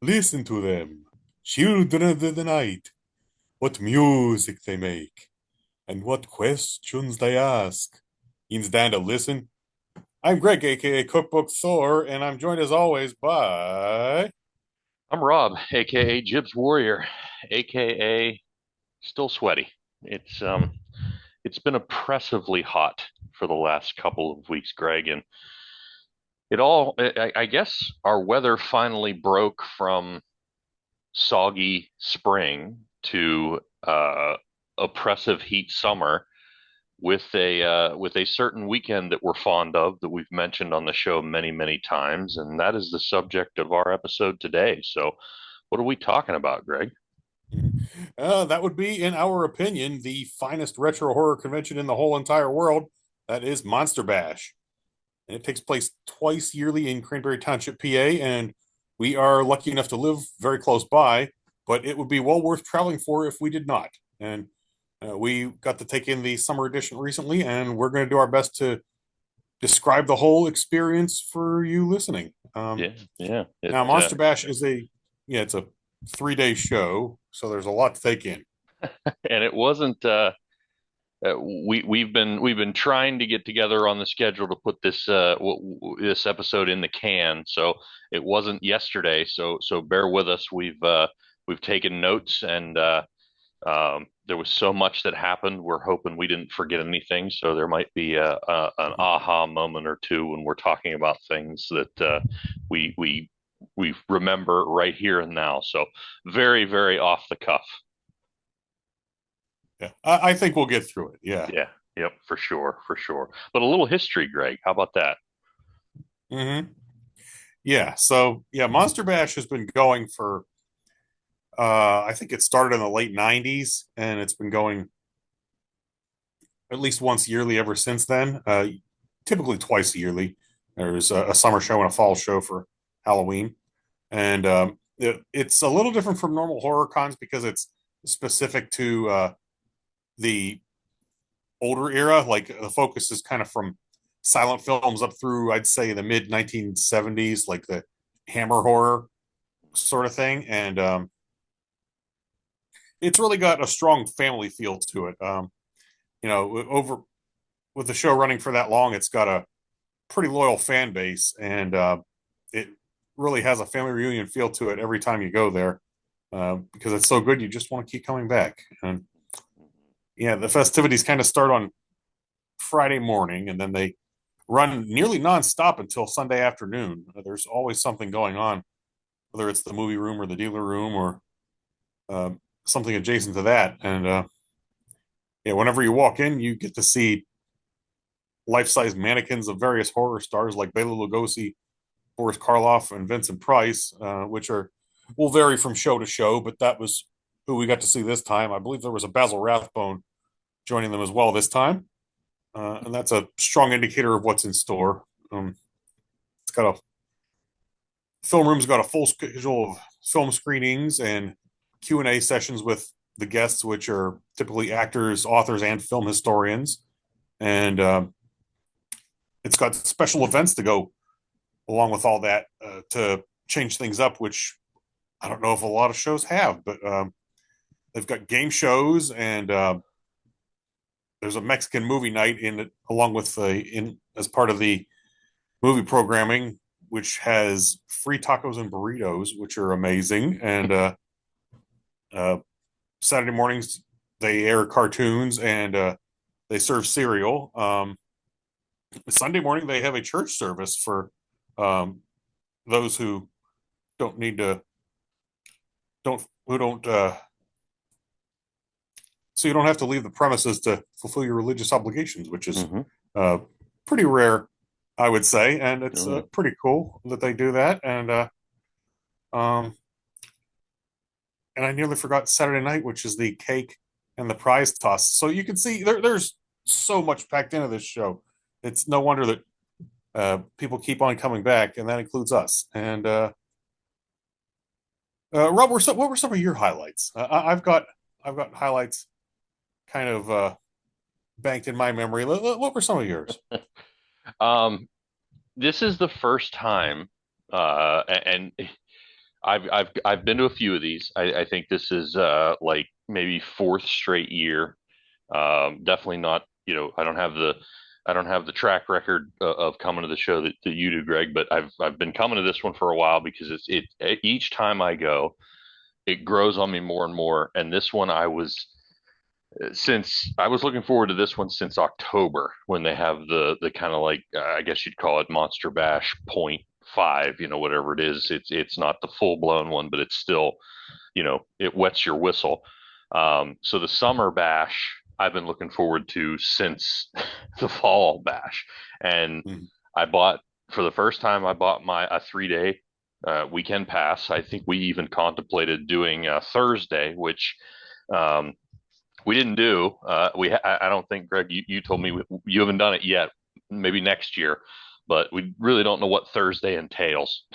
Listen to them, children of the night. What music they make, and what questions they ask. Yinz Dahn to listen. I'm Greg, aka Cookbook Thor, and I'm joined as always by. I'm Rob, aka Jibs Warrior, aka still sweaty. It's been oppressively hot for the last couple of weeks, Greg, and I guess our weather finally broke from soggy spring to oppressive heat summer with a certain weekend that we're fond of that we've mentioned on the show many times, and that is the subject of our episode today. So, what are we talking about, Greg? That would be, in our opinion, the finest retro horror convention in the whole entire world. That is Monster Bash. And it takes place twice yearly in Cranberry Township, PA, and we are lucky enough to live very close by, but it would be well worth traveling for if we did not. And we got to take in the summer edition recently, and we're going to do our best to describe the whole experience for you listening. Yeah, yeah. Now, Monster Bash is it's a 3 day show, so there's a lot to take in. And it wasn't. We've been trying to get together on the schedule to put this episode in the can. So it wasn't yesterday. So bear with us. We've taken notes, and there was so much that happened. We're hoping we didn't forget anything. So there might be an aha moment or two when we're talking about things that we we we remember right here and now. So very off the cuff. Yeah, I think we'll get through it. Yeah. Yeah, yep, for sure. But a little history, Greg. How about that? Hmm. Yeah. So yeah, Monster Bash has been going for I think it started in the late '90s, and it's been going at least once yearly ever since then. Typically twice yearly. There's a summer show and a fall show for Halloween, and it's a little different from normal horror cons because it's specific to the older era. Like the focus is kind of from silent films up through I'd say the mid 1970s, like the Hammer horror sort of thing, and it's really got a strong family feel to it. Over with the show running for that long, it's got a pretty loyal fan base, and it really has a family reunion feel to it every time you go there because it's so good. You just want to keep coming back. And yeah, the festivities kind of start on Friday morning, and then they run nearly nonstop until Sunday afternoon. There's always something going on, whether it's the movie room or the dealer room or uh, something adjacent to that. And yeah, whenever you walk in, you get to see life-size mannequins of various horror stars like Bela Lugosi, Boris Karloff, and Vincent Price, which are will vary from show to show. But that was who we got to see this time. I believe there was a Basil Rathbone joining them as well this time, and that's a strong indicator of what's in store. It's got a film room's got a full schedule of film screenings and Q&A sessions with the guests, which are typically actors, authors, and film historians. And it's got special events to go along with all that to change things up, which I don't know if a lot of shows have, but they've got game shows, and there's a Mexican movie night in it, along with in as part of the movie programming, which has free tacos and burritos, which are amazing. And uh, Saturday mornings they air cartoons, and they serve cereal. Sunday morning they have a church service for um, those who don't need to don't who don't so you don't have to leave the premises to fulfill your religious obligations, which is Hmm. uh, pretty rare, I would say, and it's Yeah. pretty cool that they do that. Um, and I nearly forgot Saturday night, which is the cake and the prize toss. So you can see there's so much packed into this show. It's no wonder that people keep on coming back, and that includes us. And Rob, what were some of your highlights? I've got highlights kind of banked in my memory. What were some of yours? Um, this is the first time, and I've been to a few of these. I think this is like maybe fourth straight year. Definitely not, I don't have the track record of coming to the show that you do, Greg, but I've been coming to this one for a while because each time I go, it grows on me more and more. And this one since I was looking forward to this one since October when they have the kind of like I guess you'd call it Monster Bash .5, whatever it is. It's not the full blown one, but it's still, it wets your whistle. So the summer bash I've been looking forward to since the fall bash, and Mhm. I bought for the first time I bought my a 3 day weekend pass. I think we even contemplated doing Thursday, which um, we didn't do. I don't think, Greg, you told me you haven't done it yet. Maybe next year, but we really don't know what Thursday entails.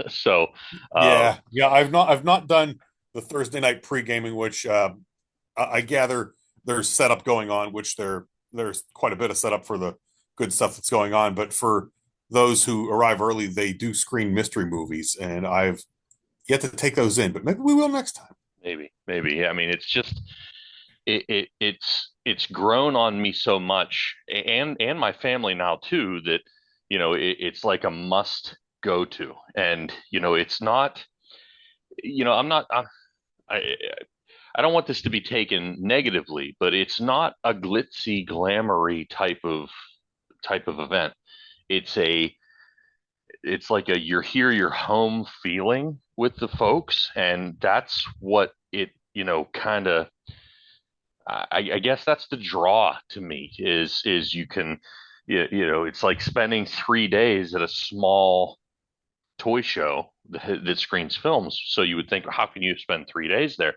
So, uh, Yeah. I've not done the Thursday night pre-gaming, which I gather there's setup going on, which there's quite a bit of setup for the good stuff that's going on. But for those who arrive early, they do screen mystery movies, and I've yet to take those in, but maybe we will next time. maybe. I mean, it's just it's grown on me so much, and my family now too, that it's like a must go to, and it's not. I'm not. I I don't want this to be taken negatively, but it's not a glitzy, glamoury type of event. It's a it's like a you're here, you're home feeling with the folks, and that's what it kind of. I guess that's the draw to me is you can it's like spending 3 days at a small toy show that screens films. So you would think, how can you spend 3 days there?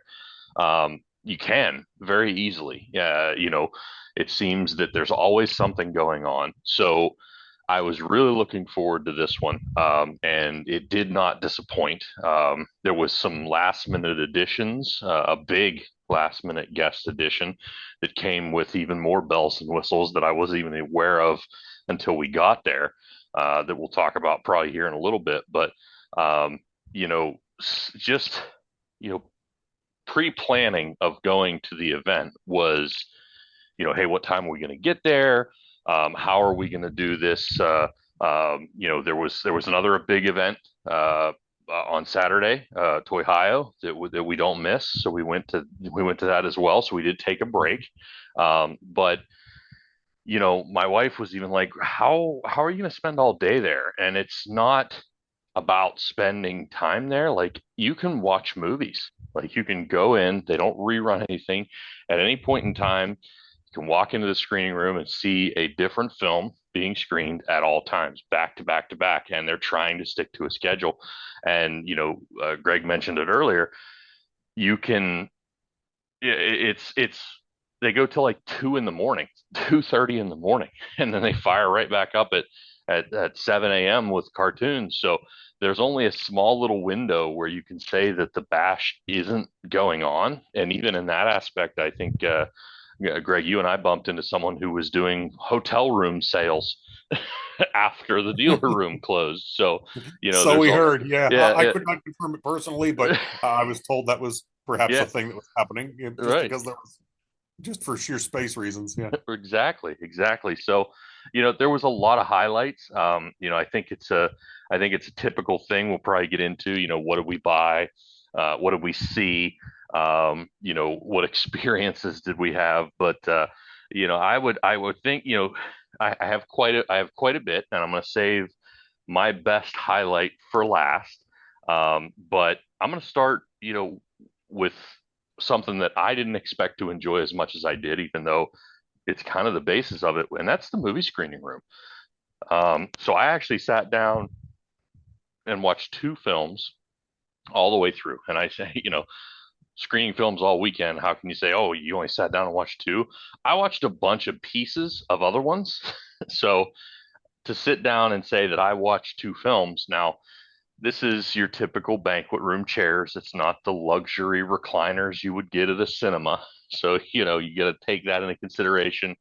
You can very easily. Yeah, it seems that there's always something going on. So I was really looking forward to this one, and it did not disappoint. There was some last minute additions, a big last minute guest addition that came with even more bells and whistles that I wasn't even aware of until we got there. That we'll talk about probably here in a little bit, but um, just you know pre-planning of going to the event was, hey, what time are we going to get there? How are we going to do this? There was another big event on Saturday, Toy Hio, that we don't miss. So we went to that as well. So we did take a break, but my wife was even like, how are you going to spend all day there? And it's not about spending time there. Like you can watch movies. Like you can go in, they don't rerun anything at any point in time. You can walk into the screening room and see a different film being screened at all times, back to back to back, and they're trying to stick to a schedule. And Greg mentioned it earlier. You can, it's they go till like 2 in the morning, 2:30 in the morning, and then they fire right back up at 7 a.m. with cartoons. So there's only a small little window where you can say that the bash isn't going on. And even in that aspect, I think, yeah, Greg, you and I bumped into someone who was doing hotel room sales after the dealer room closed. So, So there's we all, heard. Yeah, yeah, I could not confirm it personally, but I was told that was perhaps yeah, a thing that was happening, just right. because there was just for sheer space reasons. Yeah. Exactly. So, there was a lot of highlights. I think it's a typical thing we'll probably get into. What did we buy? What did we see? What experiences did we have? But I would think, I have quite a bit, and I'm going to save my best highlight for last. But I'm going to start, with something that I didn't expect to enjoy as much as I did, even though it's kind of the basis of it, and that's the movie screening room. So I actually sat down and watched two films all the way through. And I say, screening films all weekend. How can you say, oh, you only sat down and watched two? I watched a bunch of pieces of other ones. So to sit down and say that I watched two films, now this is your typical banquet room chairs. It's not the luxury recliners you would get at a cinema. So, you got to take that into consideration.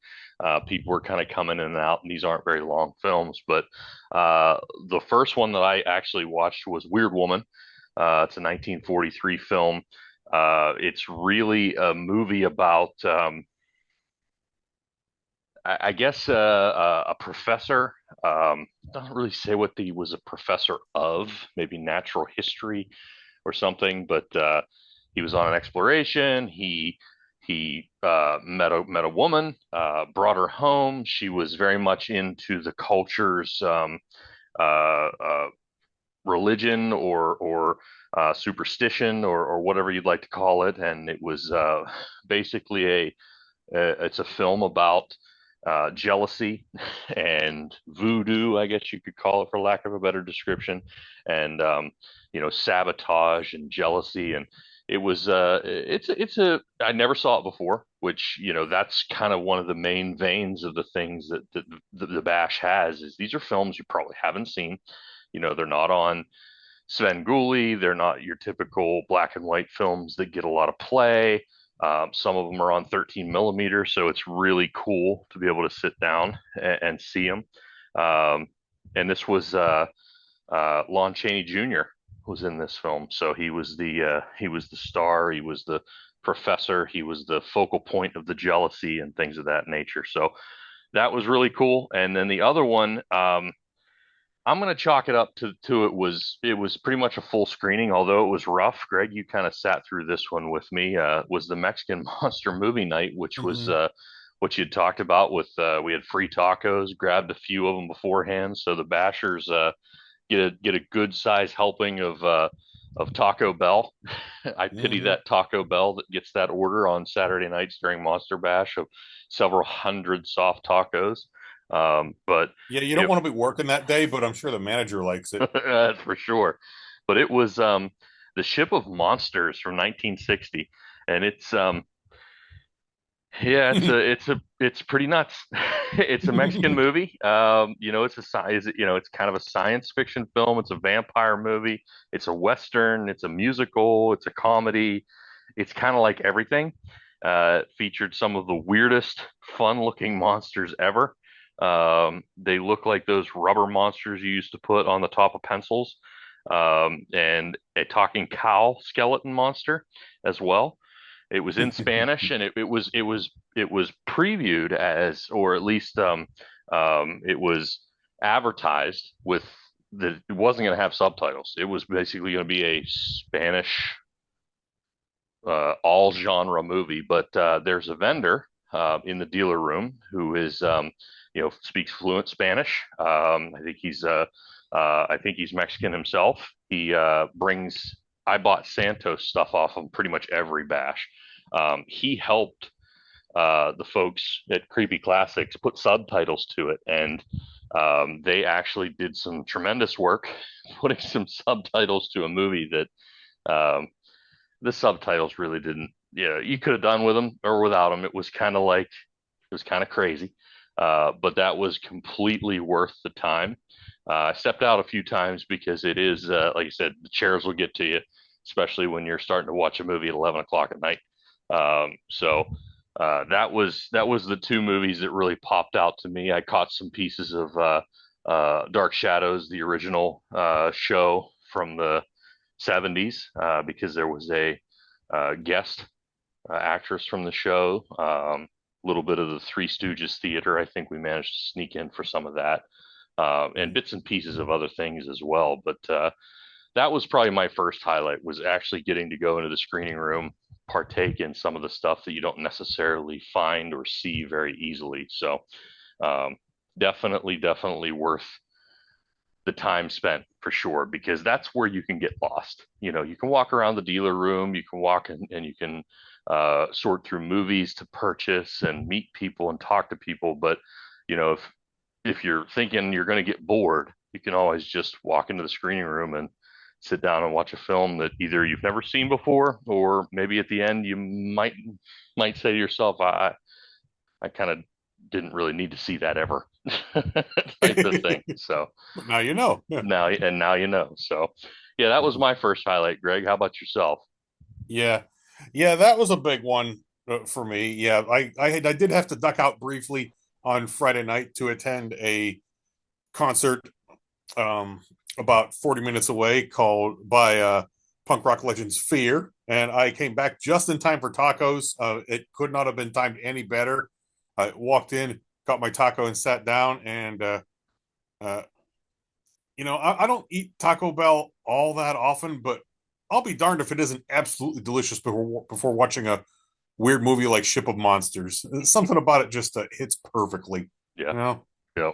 People are kind of coming in and out, and these aren't very long films. But the first one that I actually watched was Weird Woman. It's a 1943 film. It's really a movie about, I guess, a professor. Doesn't really say what he was a professor of, maybe natural history or something, but he was on an exploration. He met a woman, brought her home. She was very much into the culture's uh, religion or superstition or whatever you'd like to call it, and it was basically it's a film about jealousy and voodoo, I guess you could call it, for lack of a better description, and sabotage and jealousy. And it was it's a I never saw it before, which that's kind of one of the main veins of the things that the Bash has, is these are films you probably haven't seen. They're not on Sven They're not your typical black and white films that get a lot of play. Some of them are on 13 millimeters, so it's really cool to be able to sit down and see them. And this was Lon Chaney Jr. was in this film, so he was the star. He was the professor. He was the focal point of the jealousy and things of that nature. So that was really cool. And then the other one, I'm going to chalk it up to it was pretty much a full screening, although it was rough. Greg, you kind of sat through this one with me. Was the Mexican Monster Movie Night, which was Mhm. what you had talked about with we had free tacos, grabbed a few of them beforehand, so the bashers get a good size helping of Taco Bell. I pity Mhm. that Taco Bell that gets that order on Saturday nights during Monster Bash of several hundred soft tacos. But Yeah, you don't it want to be working that day, but I'm sure the manager likes it. That's for sure. But it was the Ship of Monsters from 1960, and it's yeah, it's pretty nuts. It's a Mexican movie. It's a science. It's kind of a science fiction film. It's a vampire movie. It's a western. It's a musical. It's a comedy. It's kind of like everything. It featured some of the weirdest, fun-looking monsters ever. They look like those rubber monsters you used to put on the top of pencils, and a talking cow skeleton monster as well. It was in Spanish, and it was previewed as, or at least it was advertised with that it wasn't going to have subtitles. It was basically going to be a Spanish all genre movie. But there's a vendor in the dealer room who is speaks fluent Spanish. I think he's Mexican himself. He brings I bought Santos stuff off of pretty much every bash. He helped the folks at Creepy Classics put subtitles to it, and they actually did some tremendous work putting some subtitles to a movie that the subtitles really didn't. You could have done with them or without them. It was kind of crazy, but that was completely worth the time. I stepped out a few times because it is, like you said, the chairs will get to you, especially when you're starting to watch a movie at 11 o'clock at night. So that was the two movies that really popped out to me. I caught some pieces of Dark Shadows, the original show from the 70s, because there was a guest actress from the show. A little bit of the Three Stooges theater. I think we managed to sneak in for some of that, and bits and pieces of other things as well. But that was probably my first highlight, was actually getting to go into the screening room, partake in some of the stuff that you don't necessarily find or see very easily. So um, definitely worth the time spent for sure, because that's where you can get lost. You can walk around the dealer room, you can walk and you can sort through movies to purchase and meet people and talk to people. But if you're thinking you're going to get bored, you can always just walk into the screening room and sit down and watch a film that either you've never seen before, or maybe at the end you might say to yourself, I kind of didn't really need to see that ever, type of thing. So But now you know. Yeah. now you know. So yeah, that was my first highlight. Greg, how about yourself? Yeah. Yeah, that was a big one for me. Yeah, I did have to duck out briefly on Friday night to attend a concert about 40 minutes away called by punk rock legends Fear, and I came back just in time for tacos. It could not have been timed any better. I walked in, got my taco, and sat down. And uh, I don't eat Taco Bell all that often, but I'll be darned if it isn't absolutely delicious before watching a weird movie like Ship of Monsters. Something about it just hits perfectly, Yeah. you know. Yeah.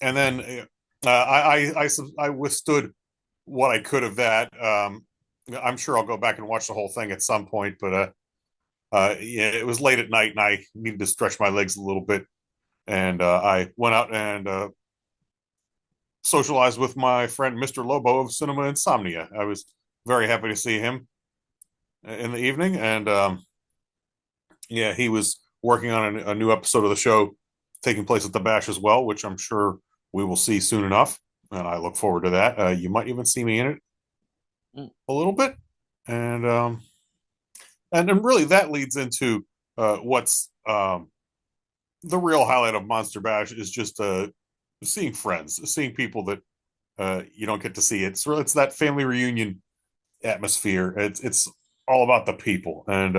And then I withstood what I could of that. I'm sure I'll go back and watch the whole thing at some point, but yeah, it was late at night and I needed to stretch my legs a little bit, and I went out and socialized with my friend Mr. Lobo of Cinema Insomnia. I was very happy to see him in the evening, and yeah, he was working on a new episode of the show taking place at the Bash as well, which I'm sure we will see soon enough, and I look forward to that. You might even see me in it Mm. a little bit, and and really that leads into what's the real highlight of Monster Bash is just seeing friends, seeing people that you don't get to see. It's that family reunion atmosphere. It's all about the people, and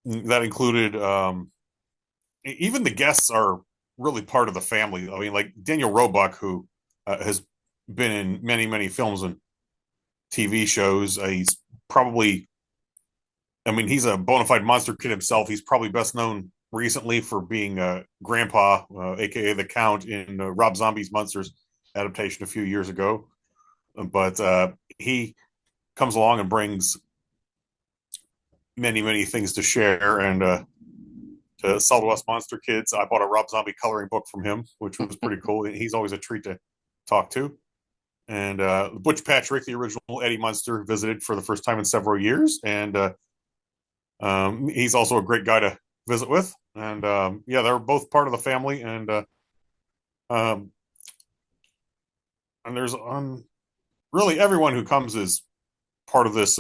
that included even the guests are really part of the family. I mean, like Daniel Roebuck, who has been in many films and TV shows. He's probably, I mean, he's a bona fide monster kid himself. He's probably best known recently for being Grandpa, aka the Count, in Rob Zombie's Monsters adaptation a few years ago. But he comes along and brings many things to share. And to sell to us monster kids, I bought a Rob Zombie coloring book from him, which was pretty cool. He's always a treat to talk to. And Butch Patrick, the original Eddie Munster, visited for the first time in several years, and he's also a great guy to visit with. And yeah, they're both part of the family, um, and there's really everyone who comes is part of this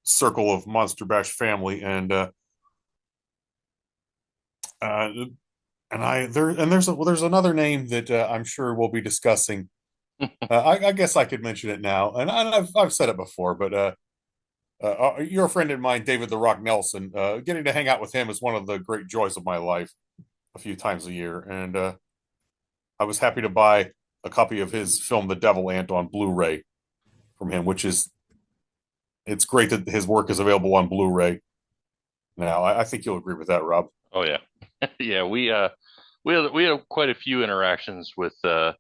circle of Monster Bash family, uh, and there's another name that I'm sure we'll be discussing. I guess I could mention it now, and I've said it before, but your friend and mine, David the Rock Nelson, getting to hang out with him is one of the great joys of my life a few times a year. And I was happy to buy a copy of his film, The Devil Ant, on Blu-ray from him, it's great that his work is available on Blu-ray now. I think you'll agree with that, Rob. Oh yeah. Yeah, we had quite a few interactions with The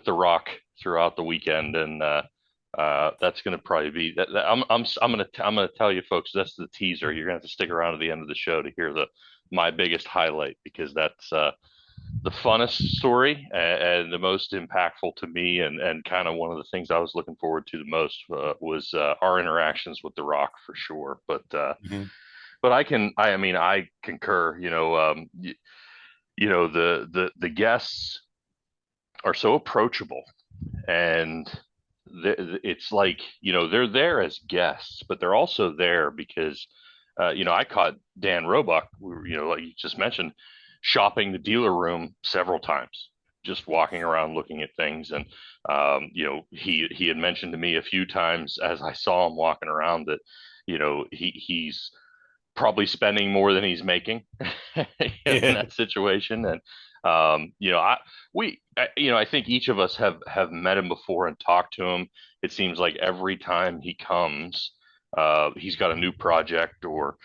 Rock throughout the weekend, and that's going to probably be I'm going to tell you folks that's the teaser. You're going to have to stick around to the end of the show to hear the my biggest highlight, because that's the funnest story and the most impactful to me, and kind of one of the things I was looking forward to the most was our interactions with The Rock for sure. Mm-hmm. But I mean I concur. The guests are so approachable, and it's like they're there as guests, but they're also there because I caught Dan Roebuck, like you just mentioned, shopping the dealer room several times, just walking around looking at things. And he had mentioned to me a few times as I saw him walking around that he's probably spending more than he's making in Yeah. that situation. And I think each of us have met him before and talked to him. It seems like every time he comes, he's got a new project, or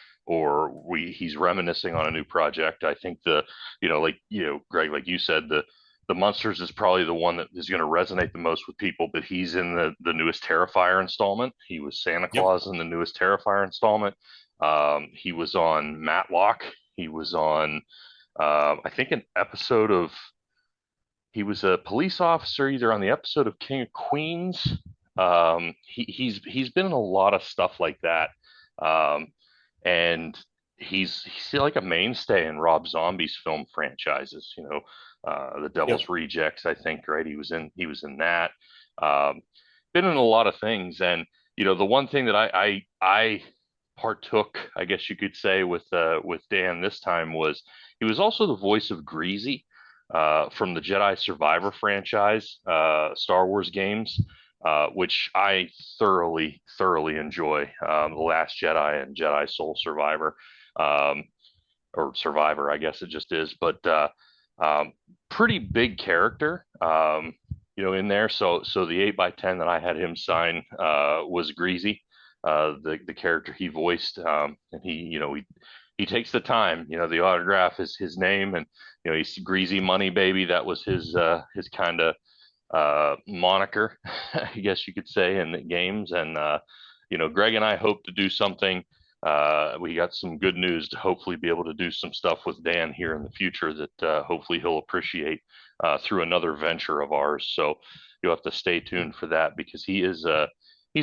he's reminiscing on a new project. I think Greg, like you said, the Monsters is probably the one that is going to resonate the most with people, but he's in the newest Terrifier installment. He was Santa Yep. Claus in the newest Terrifier installment. He was on Matlock. He was on, I think, an episode of. He was a police officer, either on the episode of King of Queens. He's been in a lot of stuff like that, and he's like a mainstay in Rob Zombie's film franchises. The Yep. Devil's Rejects, I think, right? He was in that. Um, been in a lot of things, and the one thing that I partook, I guess you could say, with Dan this time was he was also the voice of Greasy from the Jedi Survivor franchise, Star Wars games. which I thoroughly enjoy. The Last Jedi and Jedi Soul Survivor, um, or Survivor, I guess it just is. But um, pretty big character, in there. So the 8x10 that I had him sign was Greasy, the character he voiced, and he takes the time. The autograph is his name, and he's Greasy Money Baby. That was his kind of moniker, I guess you could say, in the games. And Greg and I hope to do something. We got some good news to hopefully be able to do some stuff with Dan here in the future that hopefully he'll appreciate through another venture of ours. So you'll have to stay tuned for that, because he's a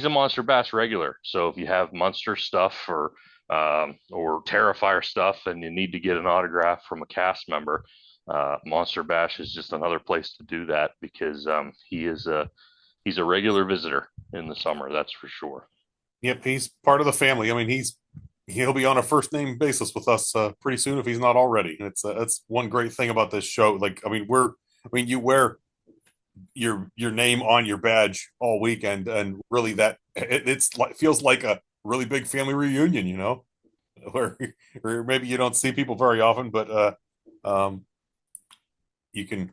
Monster Bass regular. So if you have Monster stuff or Terrifier stuff and you need to get an autograph from a cast member, Monster Bash is just another place to do that, because he's a regular visitor in the summer, that's for sure. Yep, he's part of the family. I mean, he'll be on a first name basis with us pretty soon if he's not already. And it's that's one great thing about this show. Like, you wear your name on your badge all weekend, and really it's like feels like a really big family reunion, where maybe you don't see people very often, but um, you can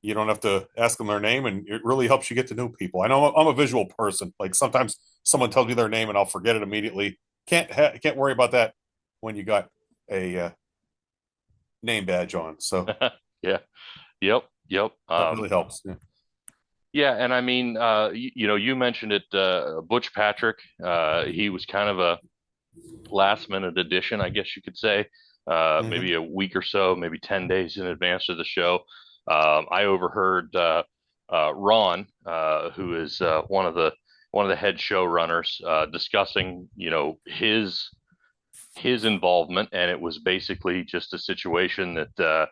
you don't have to ask them their name, and it really helps you get to know people. I know I'm a visual person. Like, sometimes someone tells me their name and I'll forget it immediately. Can't worry about that when you got a name badge on. So Yeah. Yep. that really helps. Yeah. Yeah, and I mean, you mentioned it, Butch Patrick. He was kind of a last minute addition, I guess you could say. Hmm. Maybe a week or so, maybe 10 days in advance of the show. I overheard Ron, who is one of the head showrunners, discussing, his involvement, and it was basically just a situation that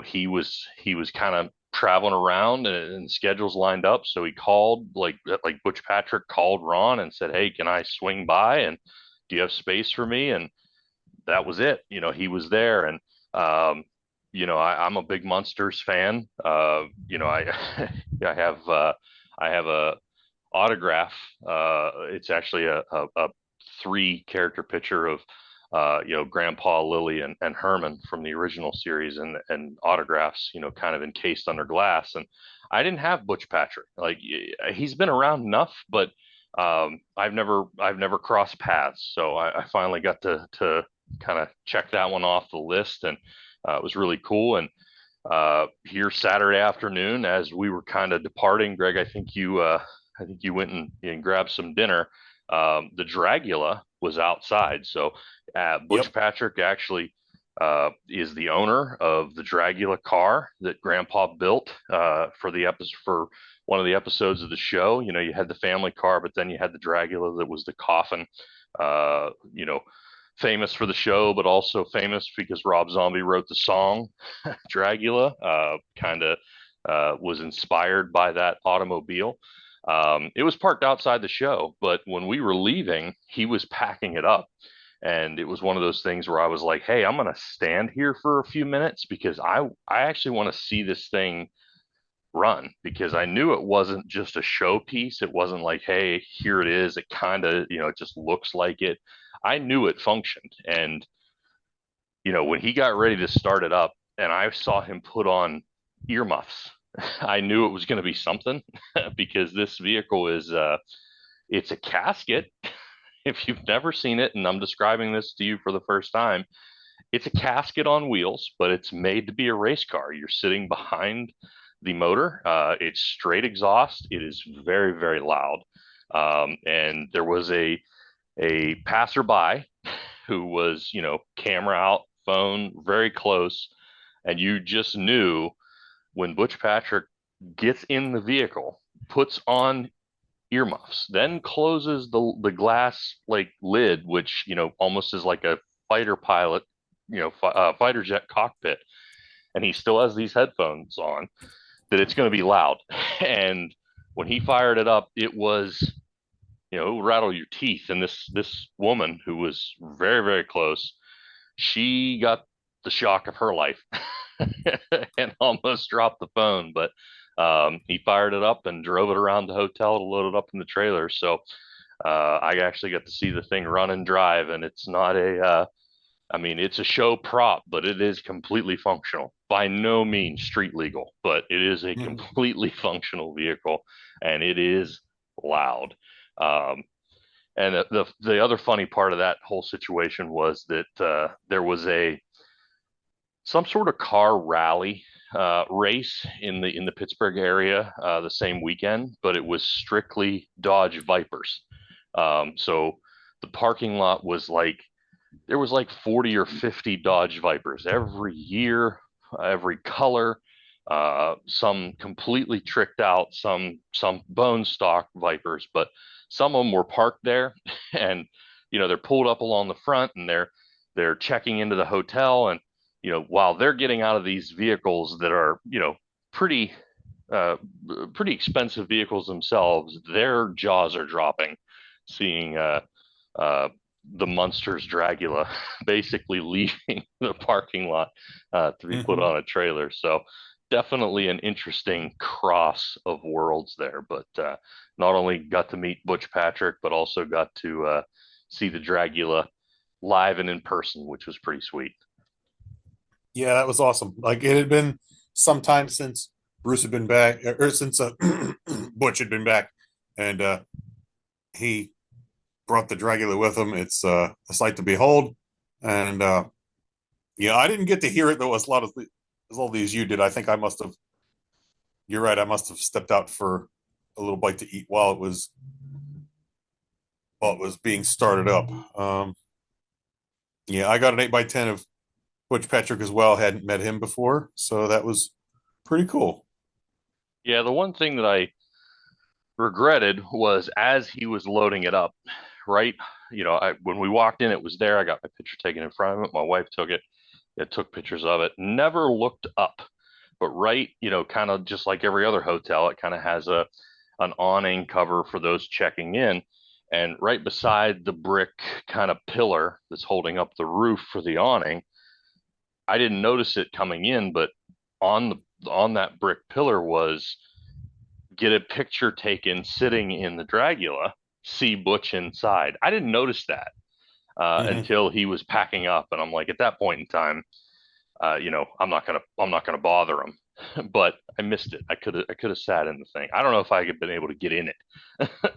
he was kind of traveling around, and schedules lined up, so he called, like Butch Patrick called Ron and said, "Hey, can I swing by, and do you have space for me?" And that was it. He was there. And I'm a big Munsters fan. I have a autograph. It's actually a three character picture of Grandpa, Lily, and Herman from the original series, and autographs, kind of encased under glass. And I didn't have Butch Patrick. Like, he's been around enough, but I've never crossed paths. So I finally got to kind of check that one off the list, and it was really cool. And here Saturday afternoon, as we were kind of departing, Greg, I think you went and grabbed some dinner. The Dragula was outside, so Yep. Butch Patrick actually is the owner of the Dragula car that Grandpa built for one of the episodes of the show. You had the family car, but then you had the Dragula that was the coffin. Uh, you know, famous for the show, but also famous because Rob Zombie wrote the song Dragula. Kind of was inspired by that automobile. It was parked outside the show, but when we were leaving, he was packing it up. And it was one of those things where I was like, "Hey, I'm going to stand here for a few minutes, because I actually want to see this thing run," because I knew it wasn't just a showpiece. It wasn't like, "Hey, here it is." It kind of, it just looks like it. I knew it functioned. And, when he got ready to start it up and I saw him put on earmuffs, I knew it was going to be something, because this vehicle it's a casket. If you've never seen it, and I'm describing this to you for the first time, it's a casket on wheels, but it's made to be a race car. You're sitting behind the motor. It's straight exhaust. It is very, very loud. And there was a passerby who was, camera out, phone very close, and you just knew when Butch Patrick gets in the vehicle, puts on earmuffs, then closes the glass like lid, which almost is like a fighter pilot, fighter jet cockpit, and he still has these headphones on, that it's going to be loud. And when he fired it up, it was, it would rattle your teeth. And this woman, who was very, very close, she got the shock of her life and almost dropped the phone. But He fired it up and drove it around the hotel to load it up in the trailer. So I actually got to see the thing run and drive, and it's not I mean, it's a show prop, but it is completely functional. By no means street legal, but it is a Mhm. completely functional vehicle, and it is loud. Um, and the other funny part of that whole situation was that there was a some sort of car rally race in the Pittsburgh area the same weekend, but it was strictly Dodge Vipers. So the parking lot was like there was like 40 or 50 Dodge Vipers every year, every color, some completely tricked out, some bone stock Vipers, but some of them were parked there and they're pulled up along the front and they're checking into the hotel and while they're getting out of these vehicles that are pretty uh, pretty expensive vehicles themselves, their jaws are dropping seeing uh, the Munsters Dragula basically leaving the parking lot to be put Mhm. on a trailer. So definitely an interesting cross of worlds there. But not only got to meet Butch Patrick, but also got to see the Dragula live and in person, which was pretty sweet. Yeah, that was awesome. Like it had been some time since Bruce had been back, or since Butch had been back, and he brought the Dracula with him. It's a sight to behold, and yeah, I didn't get to hear it though as as all these you did. I think I must have. You're right. I must have stepped out for a little bite to eat while it was being started up. Yeah, I got an 8x10 of Butch Patrick as well. Hadn't met him before, so that was pretty cool. Yeah, the one thing that I regretted was as he was loading it up, right? When we walked in, it was there. I got my picture taken in front of it. My wife took it. It took pictures of it. Never looked up, but right, kind of just like every other hotel, it kind of has a an awning cover for those checking in. And right beside the brick kind of pillar that's holding up the roof for the awning, I didn't notice it coming in, but on on that brick pillar was get a picture taken sitting in the Dragula, see Butch inside. I didn't notice that Mhm. until he was packing up, and I'm like, at that point in time, I'm not gonna bother him. But I missed it. I could have sat in the thing. I don't know if I had been able to get in it,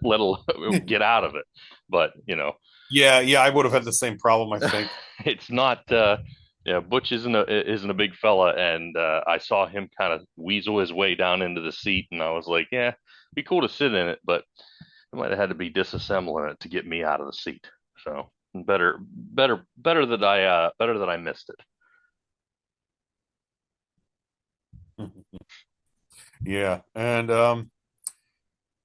let alone get out of it. But Yeah, yeah, I would have had the same problem. I think. it's not. Yeah, Butch isn't a big fella, and I saw him kind of weasel his way down into the seat, and I was like, yeah, be cool to sit in it, but I might have had to be disassembling it to get me out of the seat. So better that I missed it. Yeah, and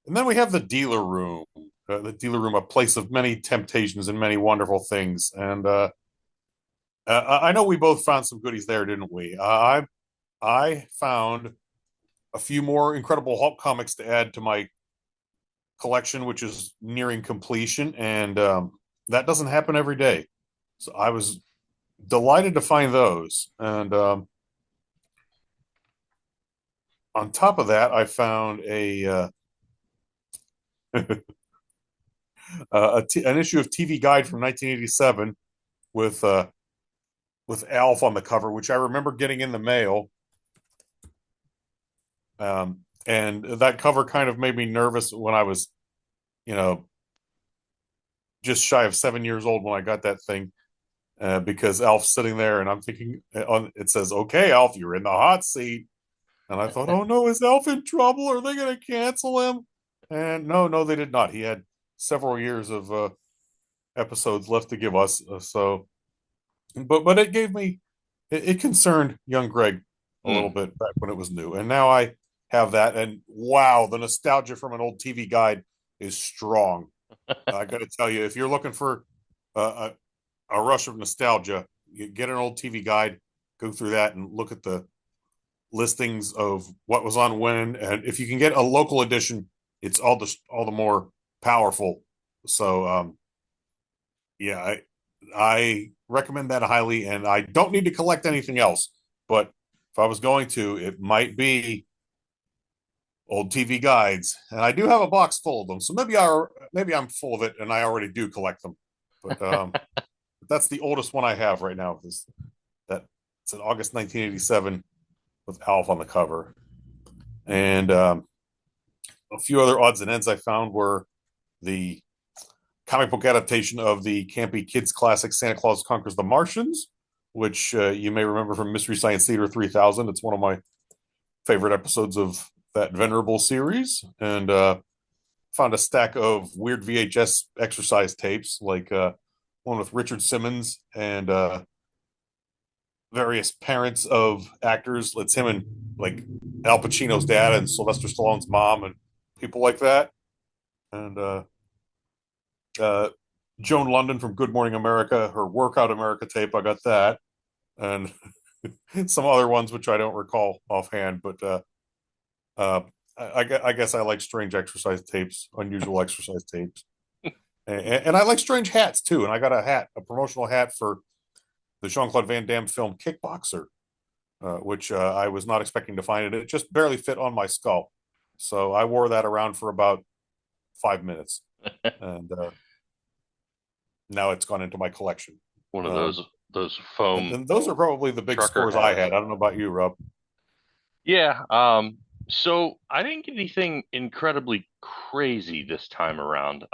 then we have the dealer room. The dealer room, a place of many temptations and many wonderful things. And I know we both found some goodies there, didn't we? I found a few more Incredible Hulk comics to add to my collection, which is nearing completion, and that doesn't happen every day. So I was delighted to find those. And on top of that, I found an issue of TV Guide from 1987 with uh, with Alf on the cover, which I remember getting in the mail. And that cover kind of made me nervous when I was, you know, just shy of 7 years old when I got that thing, because Alf's sitting there, and I'm thinking, it says, "Okay, Alf, you're in the hot seat." And I thought, "Oh no, is Alf in trouble? Are they going to cancel him?" And no, no, they did not. He had several years of episodes left to give us. But it gave me it concerned young Greg a little Mm. bit back when it was new, and now I have that. And wow, the nostalgia from an old TV guide is strong. I got to tell you, if you're looking for a rush of nostalgia, you get an old TV guide, go through that, and look at the listings of what was on when. And if you can get a local edition, it's all the more powerful. So yeah, I recommend that highly, and I don't need to collect anything else. But if I was going to, it might be old TV guides, and I do have a box full of them. So maybe I'm full of it, and I already do collect them. But that's the oldest one I have right now. Is that it's an August 1987 with Alf on the cover, and a few other odds and ends I found were the comic book adaptation of the campy kids classic Santa Claus Conquers the Martians, which you may remember from Mystery Science Theater 3000. It's one of my favorite episodes of that venerable series, and found a stack of weird VHS exercise tapes, like one with Richard Simmons and various parents of actors. It's him and like Al Pacino's dad and Sylvester Stallone's mom and people like that. And uh, Joan London from Good Morning America, her Workout America tape. I got that, and some other ones which I don't recall offhand. But uh, I guess I like strange exercise tapes, unusual exercise tapes, and I like strange hats too. And I got a promotional hat for the Jean Claude Van Damme film Kickboxer, which I was not expecting to find, and it just barely fit on my skull. So I wore that around for about 5 minutes, and now it's gone into my collection. One of Um, those and, foam and those are probably the big trucker scores I hats. had. I don't know about you, Rob. Yeah. So I didn't get anything incredibly crazy this time around.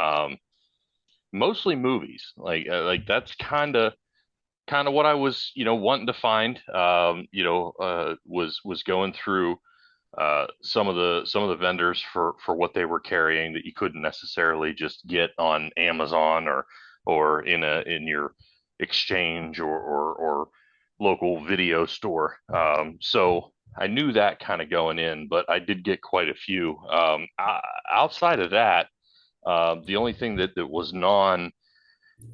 Mostly movies. Like that's kind of what I was, wanting to find. Was going through some of the vendors for what they were carrying that you couldn't necessarily just get on Amazon or in your exchange or local video store. So I knew that kind of going in, but I did get quite a few. Outside of that, the only thing that was non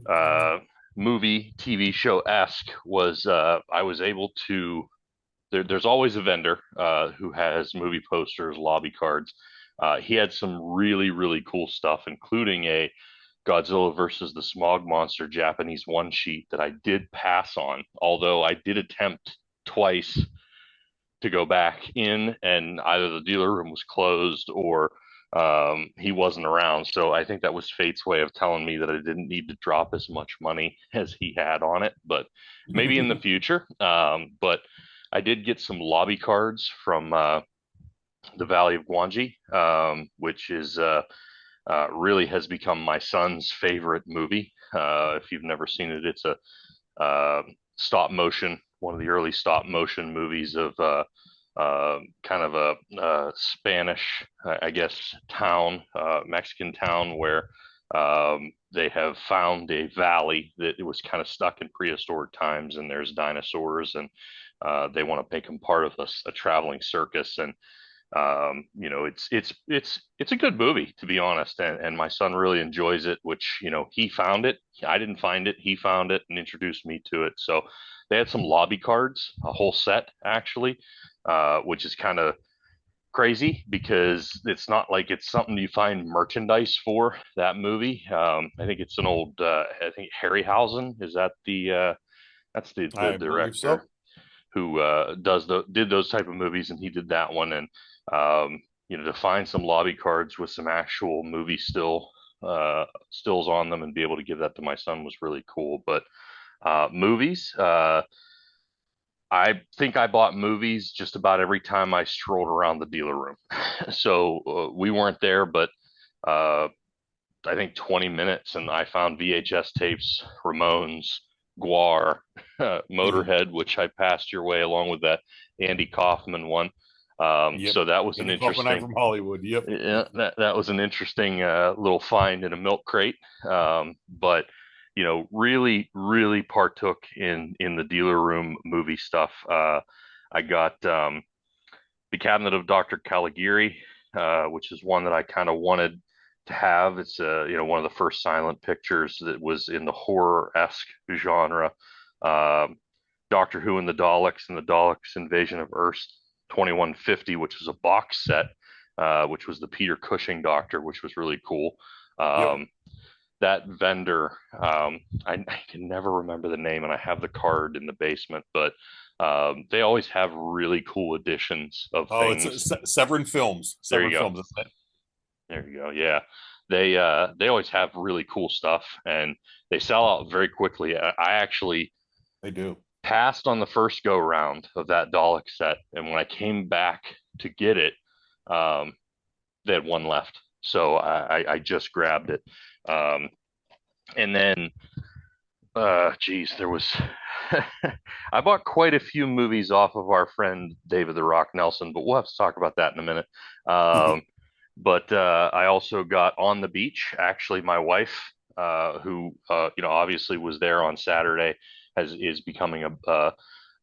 uh, movie TV show esque was I was able to. There's always a vendor who has movie posters, lobby cards. He had some really, really cool stuff, including a Godzilla versus the Smog Monster Japanese one sheet that I did pass on, although I did attempt twice to go back in, and either the dealer room was closed or he wasn't around. So I think that was fate's way of telling me that I didn't need to drop as much money as he had on it, but maybe in the future. But I did get some lobby cards from the Valley of Guanji, which is really has become my son's favorite movie. If you've never seen it, it's a stop motion, one of the early stop motion movies of kind of a Spanish, I guess, town, Mexican town where they have found a valley that it was kind of stuck in prehistoric times, and there's dinosaurs, and they want to make them part of a traveling circus. And it's a good movie, to be honest, and my son really enjoys it, which, he found it. I didn't find it. He found it and introduced me to it. So they had some lobby cards, a whole set actually, which is kind of crazy because it's not like it's something you find merchandise for that movie. I think it's an old, I think Harryhausen, is that that's the I believe director so. who did those type of movies, and he did that one. And to find some lobby cards with some actual movie stills on them and be able to give that to my son was really cool. But movies, I think I bought movies just about every time I strolled around the dealer room. So we weren't there, but uh, I think 20 minutes, and I found VHS tapes, Ramones, Guar, Motorhead, which I passed your way along with that Andy Kaufman one. Yep. So that was an Andy Kaufman interesting, from Hollywood. Yep. yeah, that was an interesting little find in a milk crate. But really, really partook in the dealer room movie stuff. I got the Cabinet of Dr. Caligari, which is one that I kind of wanted to have. It's one of the first silent pictures that was in the horror-esque genre. Um, Doctor Who and the Daleks Invasion of Earth 2150, which was a box set, which was the Peter Cushing Doctor, which was really cool. Yep. Um, that vendor, I can never remember the name, and I have the card in the basement, but They always have really cool editions of Oh, it's things. Severin Films. There you Severin go. Films, isn't it? There you go. Yeah. They always have really cool stuff and they sell out very quickly. I actually They do. passed on the first go round of that Dalek set, and when I came back to get it, um, they had one left. So I just grabbed it. Um, and then geez, there was I bought quite a few movies off of our friend David the Rock Nelson, but we'll have to talk about that in a minute. Um, but I also got On the Beach. Actually, my wife, who obviously was there on Saturday, has is becoming a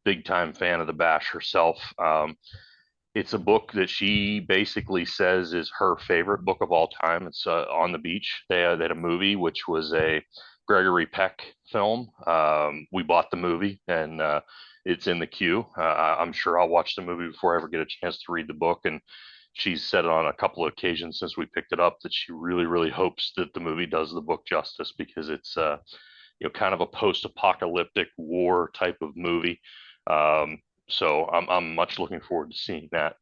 big time fan of the Bash herself. It's a book that she basically says is her favorite book of all time. It's On the Beach. They had a movie which was a Gregory Peck film. We bought the movie and it's in the queue. I'm sure I'll watch the movie before I ever get a chance to read the book. And she's said on a couple of occasions since we picked it up that she really, really hopes that the movie does the book justice because it's kind of a post-apocalyptic war type of movie. So I'm much looking forward to seeing that.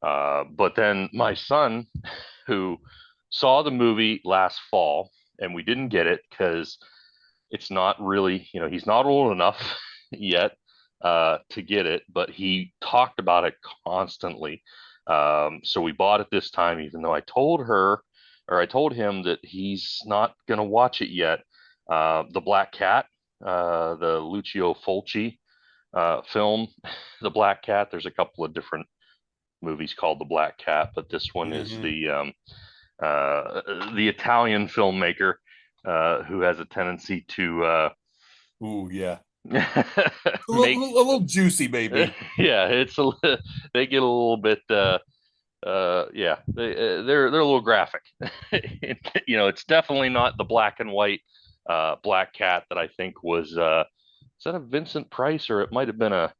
But then my son, who saw the movie last fall, and we didn't get it because it's not really, he's not old enough yet to get it, but he talked about it constantly. So we bought it this time, even though I told him that he's not going to watch it yet. The Black Cat, the Lucio Fulci film, The Black Cat. There's a couple of different movies called The Black Cat, but this one is Hmm. the Italian filmmaker who has a tendency to Ooh, yeah. make A little juicy, maybe. yeah, they get a little bit yeah, they're a little graphic. It's definitely not the black and white Black Cat that I think was is that a Vincent Price or it might have been it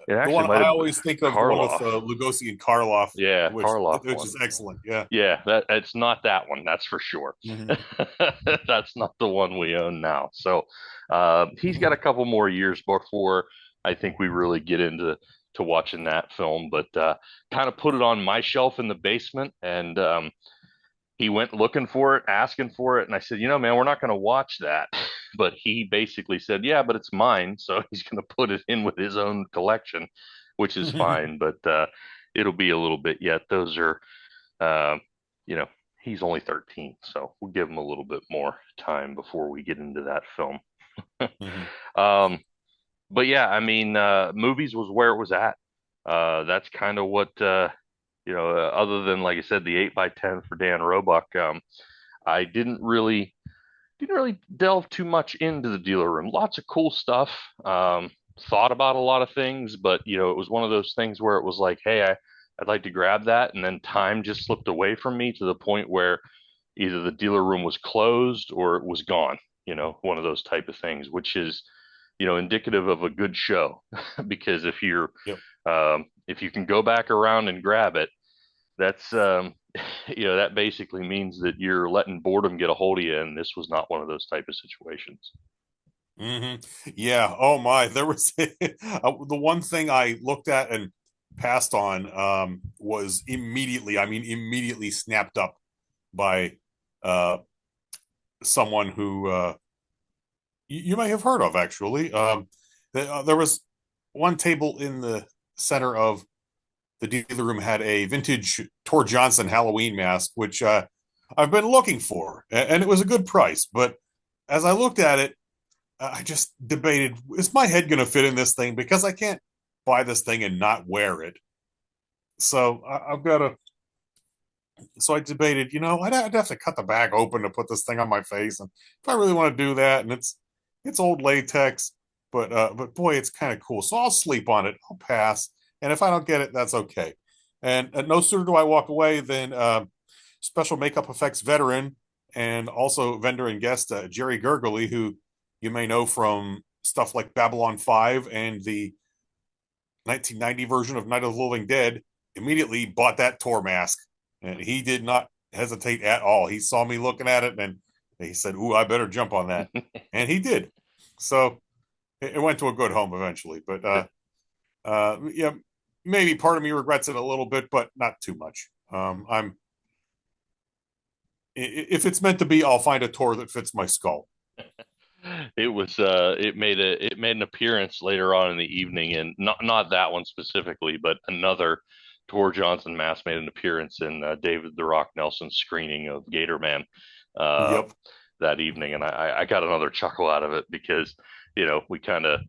The actually one might I have always think of, the one with Karloff. Lugosi and Karloff, Yeah, which Karloff which one. is excellent. Yeah. Yeah, that it's not that one, that's for sure. Hmm. That's not the one we own now. So he's got a couple more years before I think we really get into to watching that film, but kind of put it on my shelf in the basement and he went looking for it, asking for it, and I said, man, we're not going to watch that. But he basically said, yeah, but it's mine, so he's going to put it in with his own collection, which is fine. But it'll be a little bit yet. Those are, uh, you know, he's only 13, so we'll give him a little bit more time before we get into that film. Hmm. um, but yeah, I mean, movies was where it was at. That's kind of what other than like I said, the 8x10 for Dan Roebuck. I didn't really delve too much into the dealer room. Lots of cool stuff. Thought about a lot of things, but it was one of those things where it was like, hey, I'd like to grab that, and then time just slipped away from me to the point where either the dealer room was closed or it was gone. One of those type of things, which is indicative of a good show, because Yep. if you can go back around and grab it, that's that basically means that you're letting boredom get a hold of you, and this was not one of those type of situations. Hmm. Yeah. Oh my. There was the one thing I looked at and passed on was immediately. I mean, immediately snapped up by uh, someone who you may have heard of. Actually, there was one table in the center of the dealer room had a vintage Tor Johnson Halloween mask, which I've been looking for, and it was a good price. But as I looked at it, I just debated: is my head going to fit in this thing? Because I can't buy this thing and not wear it. So I've got to. So I debated, I'd have to cut the bag open to put this thing on my face, and if I really want to do that, and it's old latex, but boy, it's kind of cool. So I'll sleep on it. I'll pass, and if I don't get it, that's okay. And no sooner do I walk away than special makeup effects veteran and also vendor and guest Jerry Gergely, who you may know from stuff like Babylon 5 and the 1990 version of Night of the Living Dead, immediately bought that Tor mask. And he did not hesitate at all. He saw me looking at it and he said, "Ooh, I better jump on that." And he did. So it went to a good home eventually. But yeah, maybe part of me regrets it a little bit, but not too much. I'm if it's meant to be, I'll find a tour that fits my skull. It made an appearance later on in the evening, and not that one specifically, but another Tor Johnson mask made an appearance in David the Rock Nelson's screening of Gator Man uh, Yep. that evening, and I got another chuckle out of it because we kind of,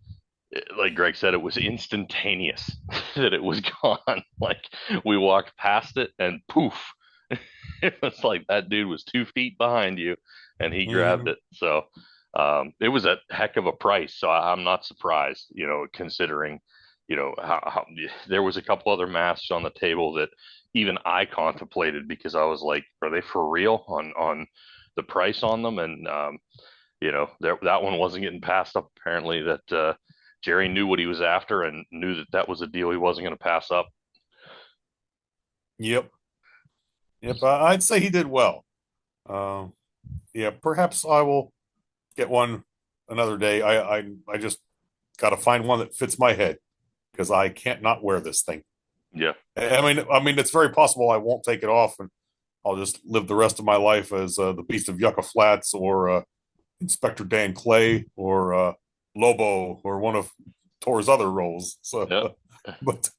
like Greg said, it was instantaneous that it was gone. Like we walked past it and poof, it was like that dude was 2 feet behind you and he grabbed Mm-hmm. it. So it was a heck of a price. So I'm not surprised, considering, how there was a couple other masks on the table that even I contemplated because I was like, are they for real on the price on them? And that one wasn't getting passed up. Apparently, that Jerry knew what he was after and knew that that was a deal he wasn't going to pass up. Yep. Yep. I'd say he did well. Um, yeah, perhaps I will get one another day. I just got to find one that fits my head because I can't not wear this thing. Yeah. I mean, it's very possible I won't take it off, and I'll just live the rest of my life as the Beast of Yucca Flats, or Inspector Dan Clay, or Lobo, or one of Tor's other roles. So, Yeah. but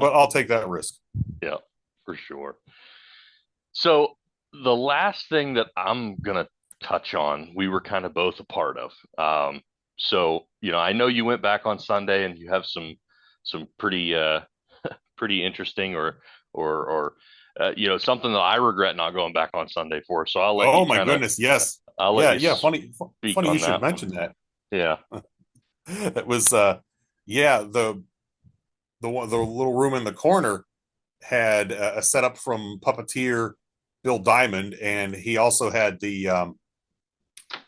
I'll take that risk. Yeah, for sure. So the last thing that I'm gonna touch on, we were kind of both a part of. So I know you went back on Sunday and you have some pretty interesting or something that I regret not going back on Sunday for. So Oh my goodness, yes, I'll let yeah, you yeah. Funny, speak funny you on should that. mention that. Yeah. It was yeah, the little room in the corner had a setup from puppeteer Bill Diamond, and he also had the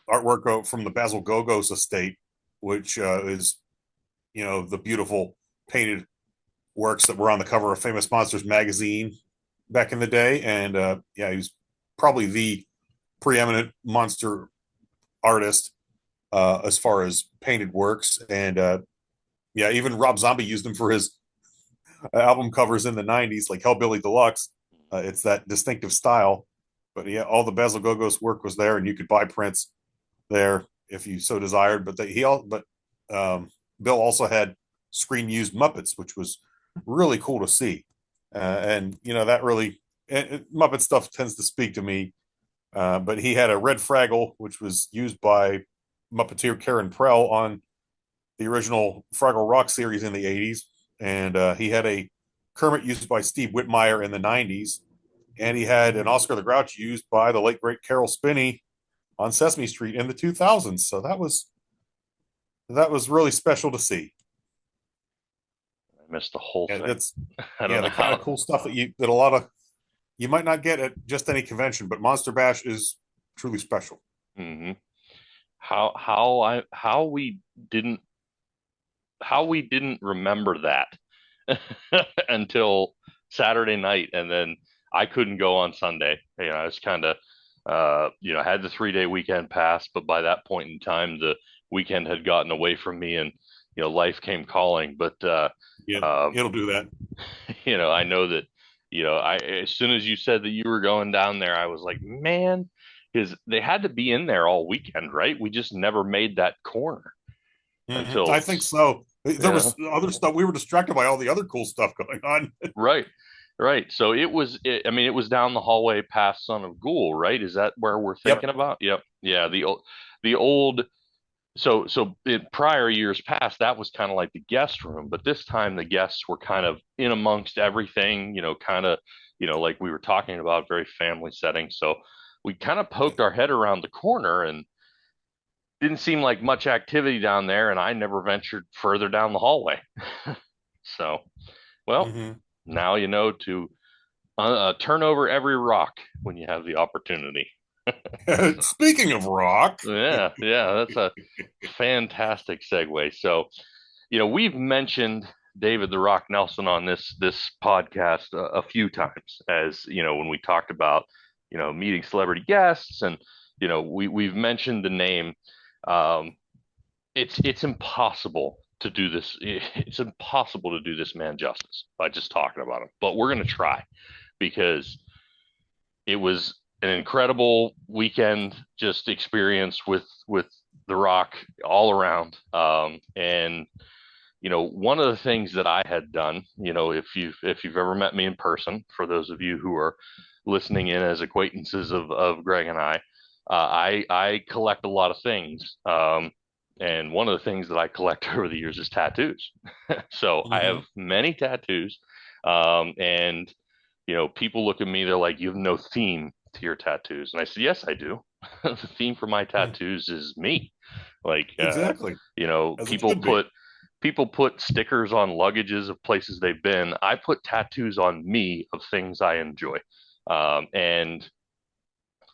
artwork from the Basil Gogos estate, which is the beautiful painted works that were on the cover of Famous Monsters magazine back in the day. And yeah, he was probably the preeminent monster artist as far as painted works. And yeah, even Rob Zombie used him for his album covers in the 90s, like Hellbilly Deluxe. It's that distinctive style. But yeah, all the Basil Gogos work was there, and you could buy prints there if you so desired. But Bill also had screen used Muppets, which was really cool to see. And that really Muppet stuff tends to speak to me. But he had a red Fraggle, which was used by Muppeteer Karen Prell on the original Fraggle Rock series in the 80s. And he had a Kermit used by Steve Whitmire in the 90s. And he had an Oscar the Grouch used by the late great Carol Spinney on Sesame Street in the 2000s. So that was really special to see. I missed the whole And thing. it's I don't yeah, know the kind of how. cool stuff that a lot of you might not get at just any convention, but Monster Bash is truly special. hmm Didn't how we didn't remember that until Saturday night, and then I couldn't go on Sunday. I was kind of, I had the 3-day weekend pass, but by that point in time, the weekend had gotten away from me, and life came calling. But Yeah, um, it'll do that. I know that, I as soon as you said that you were going down there, I was like, man, because they had to be in there all weekend, right? We just never made that corner I until, think so. There yeah. was other stuff. We were distracted by all the other cool stuff going on. Right, right. So I mean, it was down the hallway past Son of Ghoul, right? Is that where we're Yep. thinking about? Yep. Yeah. The old. So in prior years past, that was kind of like the guest room, but this time the guests were kind of in amongst everything, kind of, like we were talking about, very family setting. So we kind of poked our head around the corner and didn't seem like much activity down there, and I never ventured further down the hallway. So, well, hmm now you know to turn over every rock when you have the opportunity. So, Speaking of rock, yeah, yeah, that's a fantastic segue. So, we've mentioned David the Rock Nelson on this podcast a few times, as when we talked about meeting celebrity guests, and we've mentioned the name. Um, it's impossible to do this. It's impossible to do this man justice by just talking about him. But we're gonna try because it was an incredible weekend, just experience with The Rock all around. And one of the things that I had done, if you've ever met me in person, for those of you who are listening in as acquaintances of Greg and I collect a lot of things. And one of the things that I collect over the years is tattoos. So I Hmm. have many tattoos. And people look at me, they're like, you have no theme to your tattoos. And I said, yes, I do. The theme for my tattoos is me. Like, Exactly, as it people should be. put stickers on luggages of places they've been. I put tattoos on me of things I enjoy. And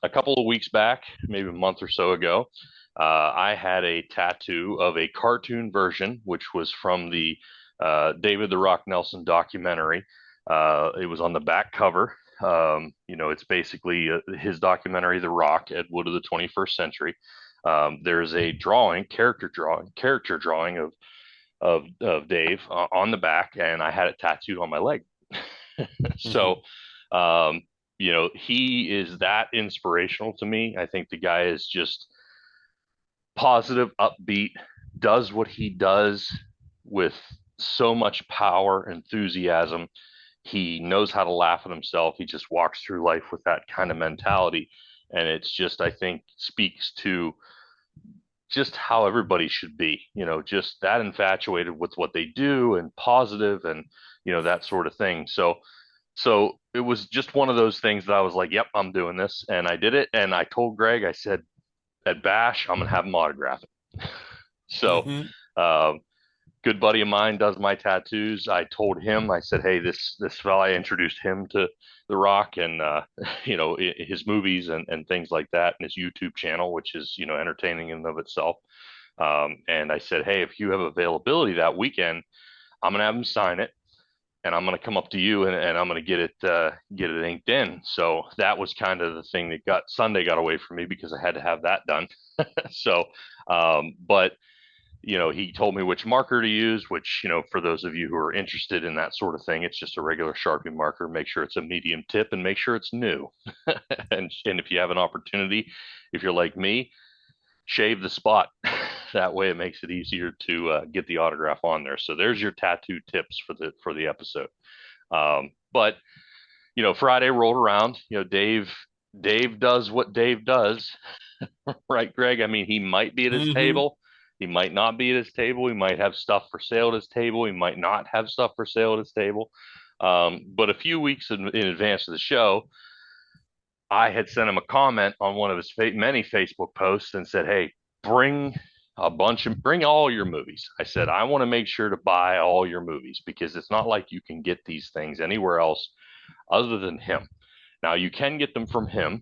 a couple of weeks back, maybe a month or so ago, I had a tattoo of a cartoon version, which was from the David the Rock Nelson documentary. It was on the back cover. It's basically his documentary, The Rock, Ed Wood of the 21st Century. There's a character drawing of Dave on the back, and I had it tattooed on my leg. Hmm. So, um, he is that inspirational to me. I think the guy is just positive, upbeat, does what he does with so much power, enthusiasm. He knows how to laugh at himself. He just walks through life with that kind of mentality. And it's just, I think, speaks to just how everybody should be, just that infatuated with what they do and positive and, that sort of thing. So it was just one of those things that I was like, yep, I'm doing this. And I did it. And I told Greg, I said, at Bash, I'm going to have him autograph it. So, Hmm. um, good buddy of mine does my tattoos. I told him, I said, hey, this fella, I introduced him to The Rock and, his movies and things like that, and his YouTube channel, which is, entertaining in and of itself. And I said, hey, if you have availability that weekend, I'm going to have him sign it and I'm going to come up to you and I'm going to get it inked in. So that was kind of the thing that got Sunday got away from me because I had to have that done. So, but he told me which marker to use, which, for those of you who are interested in that sort of thing, it's just a regular Sharpie marker. Make sure it's a medium tip and make sure it's new. And if you have an opportunity, if you're like me, shave the spot. That way it makes it easier to get the autograph on there. So there's your tattoo tips for the episode. But Friday rolled around. Dave does what Dave does, right, Greg? I mean, he might be at his Hmm. table. He might not be at his table. He might have stuff for sale at his table. He might not have stuff for sale at his table. But a few weeks in advance of the show, I had sent him a comment on one of his many Facebook posts and said, "Hey, bring bring all your movies." I said, "I want to make sure to buy all your movies because it's not like you can get these things anywhere else other than him. Now you can get them from him.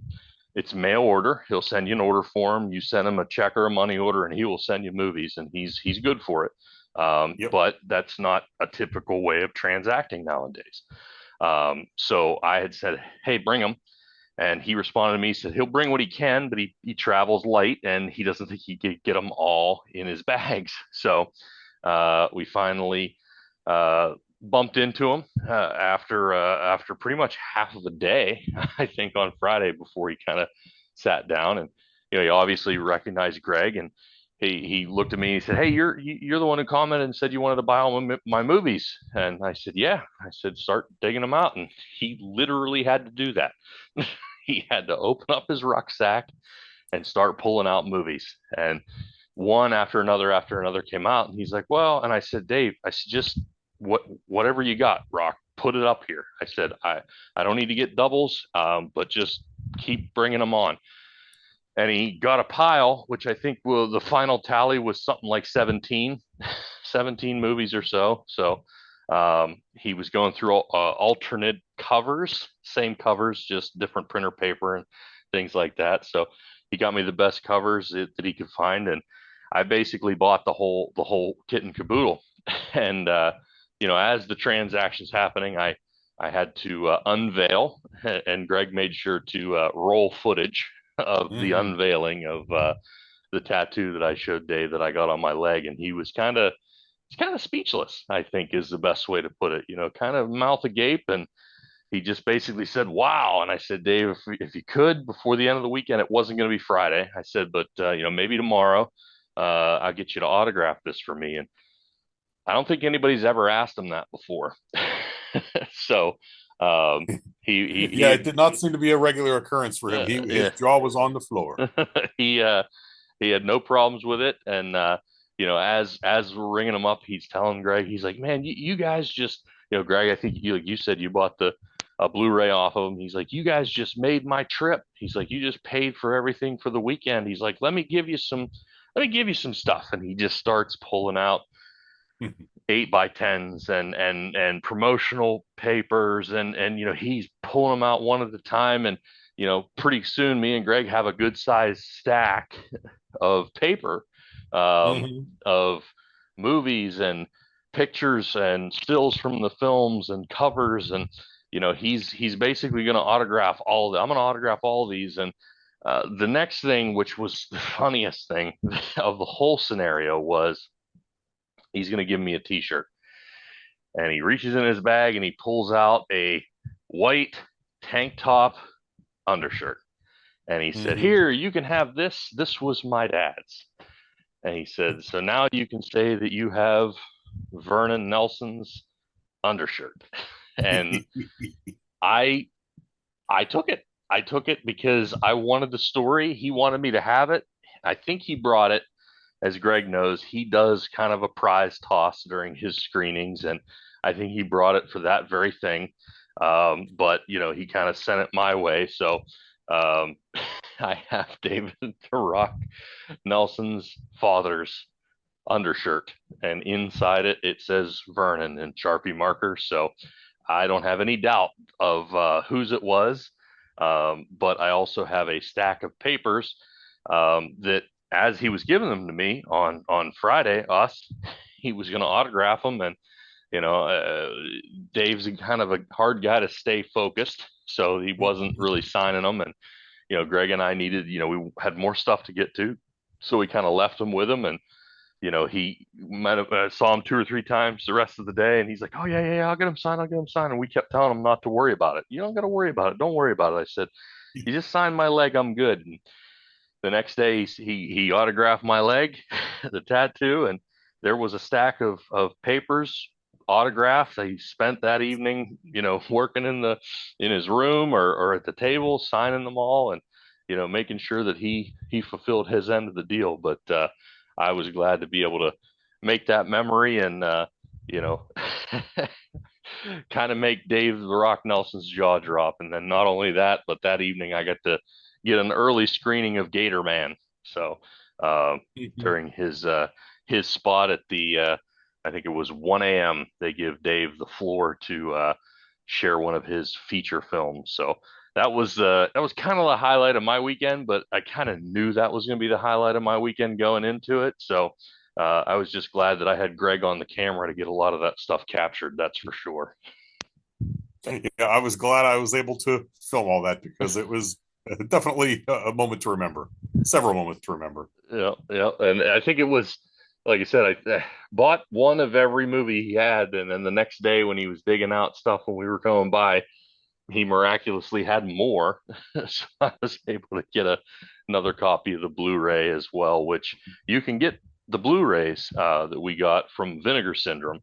It's mail order. He'll send you an order form. You send him a check or a money order, and he will send you movies, and he's good for it. Yep. But that's not a typical way of transacting nowadays. So I had said, "Hey, bring them." And he responded to me, he said he'll bring what he can, but he travels light and he doesn't think he could get them all in his bags. So we finally bumped into him after pretty much half of a day, I think, on Friday before he kind of sat down and he obviously recognized Greg and he looked at me and he said, "Hey, you're the one who commented and said you wanted to buy all my movies." And I said, "Yeah." I said, "Start digging them out." And he literally had to do that. He had to open up his rucksack and start pulling out movies. And one after another came out. And he's like, "Well," and I said, "Dave," I said, "just whatever you got, Rock, put it up here." I said, I don't need to get doubles, but just keep bringing them on." And he got a pile, which I think the final tally was something like 17 movies or so. So he was going through alternate covers, same covers, just different printer paper and things like that. So he got me the best covers that he could find, and I basically bought the whole kit and caboodle. And as the transaction's happening, I had to unveil, and Greg made sure to roll footage of the Hmm. unveiling the tattoo that I showed Dave that I got on my leg, and he's kind of speechless, I think is the best way to put it. Kind of mouth agape, and he just basically said, "Wow." And I said, "Dave, if you could before the end of the weekend, it wasn't going to be Friday." I said, "But maybe tomorrow, I'll get you to autograph this for me." And I don't think anybody's ever asked him that before. So um, Yeah, it he did not seem to be a regular occurrence for him. His yeah. jaw was on the floor. he he had no problems with it, and as we're ringing him up, he's telling Greg, he's like, "Man, you guys just, Greg, I think you said you bought the a Blu-ray off of him." He's like, "You guys just made my trip." He's like, "You just paid for everything for the weekend." He's like, let me give you some stuff," and he just starts pulling out 8x10s and promotional papers, and he's pulling them out one at a time, and pretty soon me and Greg have a good sized stack of paper, Hmm. of movies and pictures and stills from the films and covers, and he's basically going to autograph all of them. I'm going to autograph all of these. And the next thing, which was the funniest thing of the whole scenario, was he's going to give me a t-shirt, and he reaches in his bag and he pulls out a white tank top undershirt, and he said, Hmm. "Here, you can have this. This was my dad's." And he said, "So now you can say that you have Vernon Nelson's undershirt." And I I took it. I took it because I wanted the story. He wanted me to have it. I think he brought it. As Greg knows, he does kind of a prize toss during his screenings, and I think he brought it for that very thing. But he kind of sent it my way, so um, I have David the Rock Nelson's father's undershirt, and inside it says Vernon in Sharpie marker. So I don't have any doubt of whose it was. But I also have a stack of papers that, as he was giving them to me on Friday, he was going to autograph them, and you know, uh, Dave's kind of a hard guy to stay focused, so he wasn't really signing them. And Greg and I needed, we had more stuff to get to, so we kind of left him with him. And he might have saw him two or three times the rest of the day, and he's like, "Oh yeah, yeah, yeah, I'll get him signed, I'll get him signed." And we kept telling him not to worry about it. You don't got to worry about it. Don't worry about it. I said, "You just signed my leg, I'm good." And the next day, he autographed my leg, the tattoo, and there was a stack of papers autographed. He spent that evening, working in his room or at the table, signing them all, and making sure that he fulfilled his end of the deal. But I was glad to be able to make that memory, and you know, kind of make Dave the Rock Nelson's jaw drop. And then not only that, but that evening I got to get an early screening of Gator Man. So uh, during his spot at the I think it was 1 a.m. they give Dave the floor to share one of his feature films. So that was kind of the highlight of my weekend, but I kind of knew that was going to be the highlight of my weekend going into it. So I was just glad that I had Greg on the camera to get a lot of that stuff captured. That's for sure. Yeah, I was glad I was able to film all that because it was definitely a moment to remember, several moments to remember. Yeah, yeah, and I think it was, like I said, I bought one of every movie he had, and then the next day when he was digging out stuff when we were coming by, he miraculously had more, so I was able to get another copy of the Blu-ray as well, which you can get the Blu-rays that we got from Vinegar Syndrome.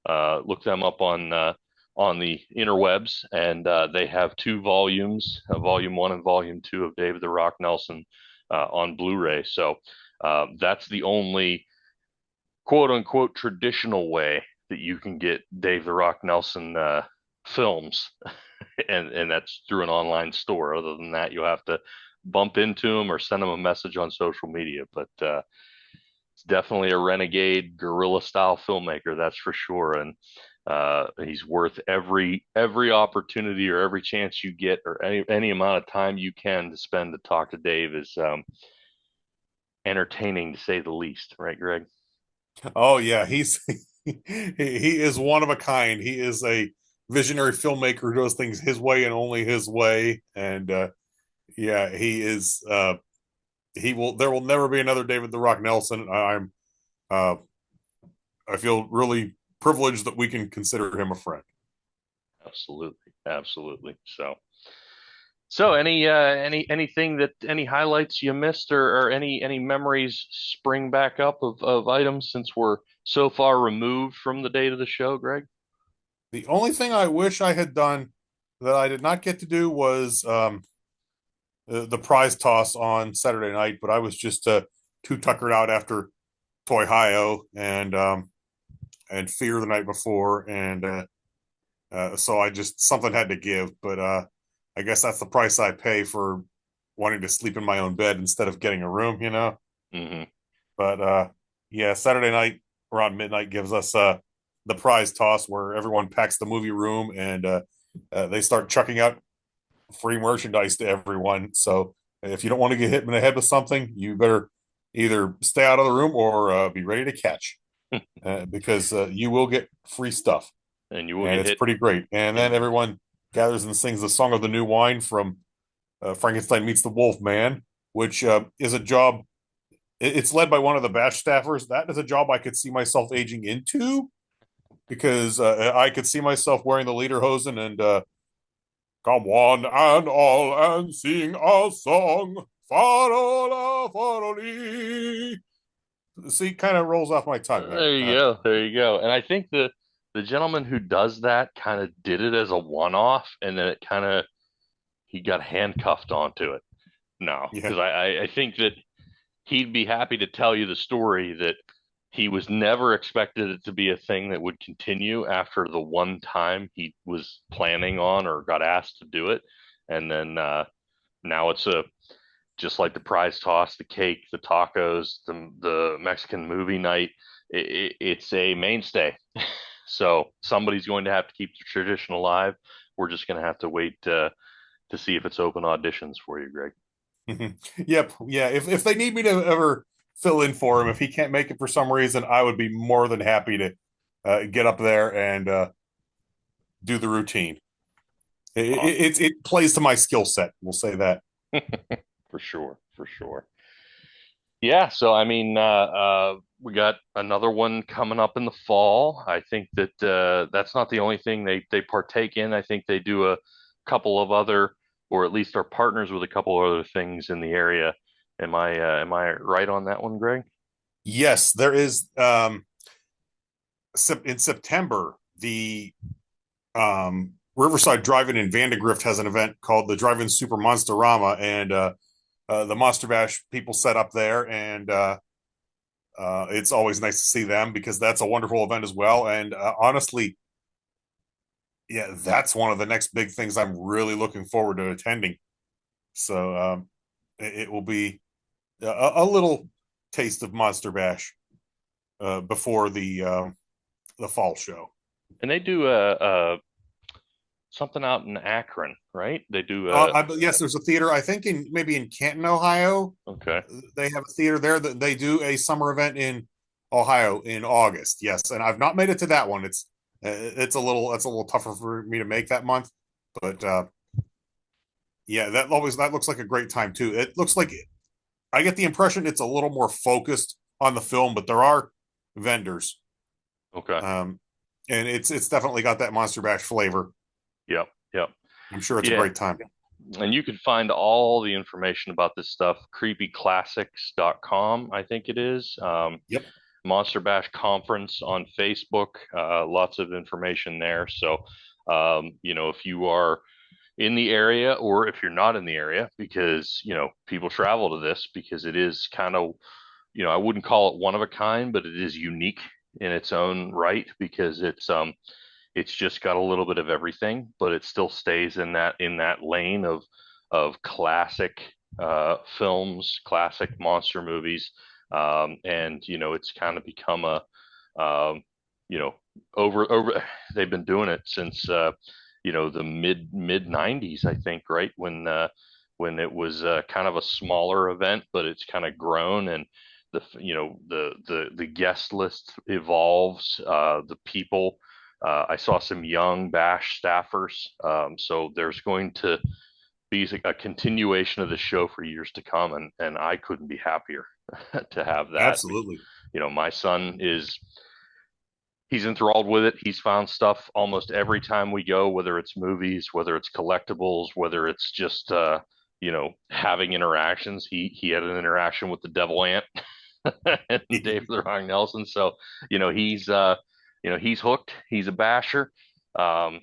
Look them up on the interwebs, and they have two volumes, volume one and volume two of David the Rock Nelson on Blu-ray. So that's the only quote unquote traditional way that you can get Dave the Rock Nelson films, and that's through an online store. Other than that, you'll have to bump into him or send him a message on social media. But it's definitely a renegade guerrilla style filmmaker, that's for sure. And he's worth every opportunity or every chance you get or any amount of time you can to spend to talk to Dave is entertaining to say the least, right, Greg? Oh yeah, he is one of a kind. He is a visionary filmmaker who does things his way and only his way. And yeah, he is. he will. There will never be another David the Rock Nelson. Uh, I feel really privileged that we can consider him a friend. Absolutely, absolutely. So anything that any highlights you missed, or any memories spring back up of items since we're so far removed from the date of the show, Greg? The only thing I wish I had done that I did not get to do was the prize toss on Saturday night, but I was just too tuckered out after Toy Hio and Fear the night before, and so I just something had to give. But I guess that's the price I pay for wanting to sleep in my own bed instead of getting a room, you know. Hmm. But yeah, Saturday night around midnight gives us the prize toss where everyone packs the movie room and they start chucking out free merchandise to everyone. So if you don't want to get hit in the head with something, you better either stay out of the room or be ready to catch because you will get free stuff, And you will and get it's hit. pretty great. And then And everyone gathers and sings the song of the new wine from Frankenstein Meets the Wolf Man, which is a job. It's led by one of the Bash staffers. That is a job I could see myself aging into because I could see myself wearing the lederhosen and come one and all and sing a song. Farola, faroli. See, kind of rolls off my tongue there. there you go, there you go. And I think the gentleman who does that kind of did it as a one-off, and then it kind of he got handcuffed onto it. No, Yeah. because I think that he'd be happy to tell you the story that he was never expected it to be a thing that would continue after the one time he was planning on or got asked to do it. And then now it's a just like the prize toss, the cake, the tacos, the Mexican movie night. It's a mainstay. So somebody's going to have to keep the tradition alive. We're just going to have to wait to see if it's open auditions for you, Greg. Yep. Yeah. If they need me to ever fill in for him, if he can't make it for some reason, I would be more than happy to get up there and do the routine. It plays to my skill set. We'll say that. For sure, for sure. Yeah, so I mean, we got another one coming up in the fall. I think that that's not the only thing they partake in. I think they do a couple of other, or at least are partners with a couple of other things in the area. Am I right on that one, Greg? Yes, there is. In September, the Riverside Drive-In in Vandegrift has an event called the Drive-In Super Monsterama, and the Monster Bash people set up there, and it's always nice to see them because that's a wonderful event as well. And honestly, yeah, that's one of the next big things I'm really looking forward to attending. So it will be a little taste of Monster Bash before the fall show. And they do something out in Akron, right? They do Yes, there's a theater. I think in maybe in Canton, Ohio. okay. They have a theater there that they do a summer event in Ohio in August. Yes, and I've not made it to that one. It's a little tougher for me to make that month, but yeah, that looks like a great time too. It looks like I get the impression it's a little more focused on the film, but there are vendors, Okay. um, and it's definitely got that Monster Bash flavor. Yep. Yep. I'm sure it's a Yeah. great time. And you can find all the information about this stuff, creepyclassics.com, I think it is. Yep. Monster Bash Conference on Facebook, lots of information there. So, if you are in the area or if you're not in the area, because, people travel to this because it is kind of, I wouldn't call it one of a kind, but it is unique in its own right because it's just got a little bit of everything, but it still stays in that lane of classic films, classic monster movies, and it's kind of become a um, you know over they've been doing it since the mid '90s, I think, right when it was kind of a smaller event, but it's kind of grown and the guest list evolves, the people. I saw some young Bash staffers. So there's going to be a continuation of the show for years to come, and I couldn't be happier to have that. Absolutely. My son is he's enthralled with it. He's found stuff almost every time we go, whether it's movies, whether it's collectibles, whether it's just having interactions. He had an interaction with the devil ant and David the Wrong Nelson. So, he's hooked. He's a basher.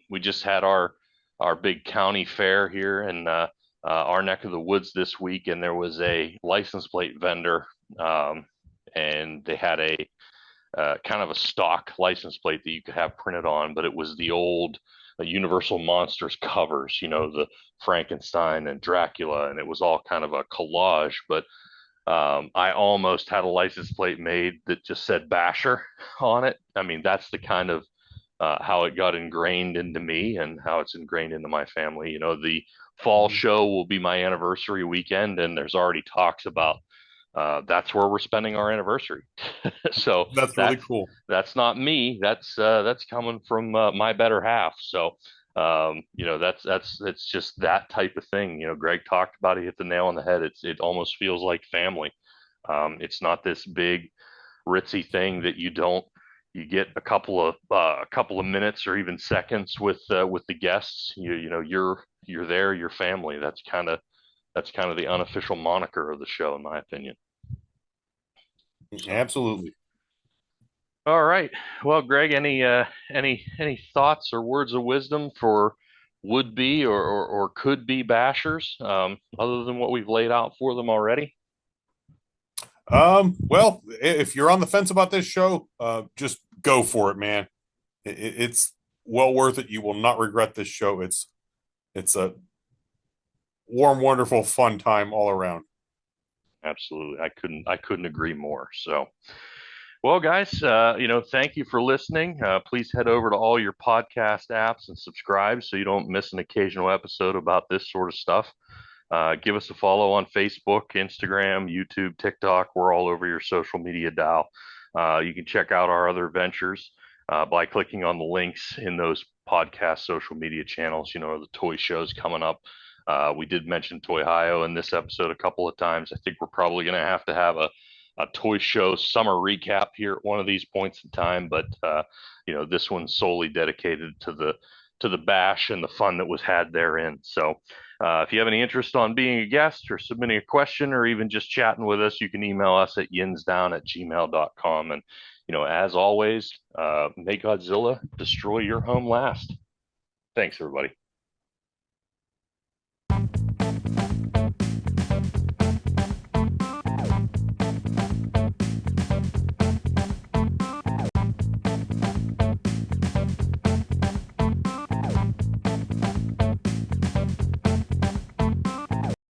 We just had our big county fair here in our neck of the woods this week, and there was a license plate vendor, and they had a kind of a stock license plate that you could have printed on, but it was the old Universal Monsters covers, the Frankenstein and Dracula, and it was all kind of a collage. But I almost had a license plate made that just said Basher on it. I mean, that's the kind of how it got ingrained into me and how it's ingrained into my family. The fall show will be my anniversary weekend, and there's already talks about that's where we're spending our anniversary. So That's really cool. that's not me. That's coming from my better half. So that's it's just that type of thing. Greg talked about it, hit the nail on the head. It almost feels like family. It's not this big ritzy thing that you get a couple of minutes or even seconds with the guests. You're there, you're family. That's kind of the unofficial moniker of the show, in my opinion. So, Absolutely. all right. Well, Greg, any thoughts or words of wisdom for would be or could be bashers, other than what we've laid out for them already? Well, if you're on the fence about this show, just go for it, man. It's well worth it. You will not regret this show. It's a warm, wonderful, fun time all around. Absolutely. I couldn't agree more. So, well, guys, thank you for listening. Please head over to all your podcast apps and subscribe so you don't miss an occasional episode about this sort of stuff. Give us a follow on Facebook, Instagram, YouTube, TikTok. We're all over your social media dial. You can check out our other ventures by clicking on the links in those podcast social media channels. The toy shows coming up. We did mention Toy Hio in this episode a couple of times. I think we're probably going to have a toy show summer recap here at one of these points in time, but this one's solely dedicated to the bash and the fun that was had therein. So if you have any interest on being a guest or submitting a question or even just chatting with us, you can email us at yinsdown@gmail.com. And as always, may Godzilla destroy your home last. Thanks, everybody.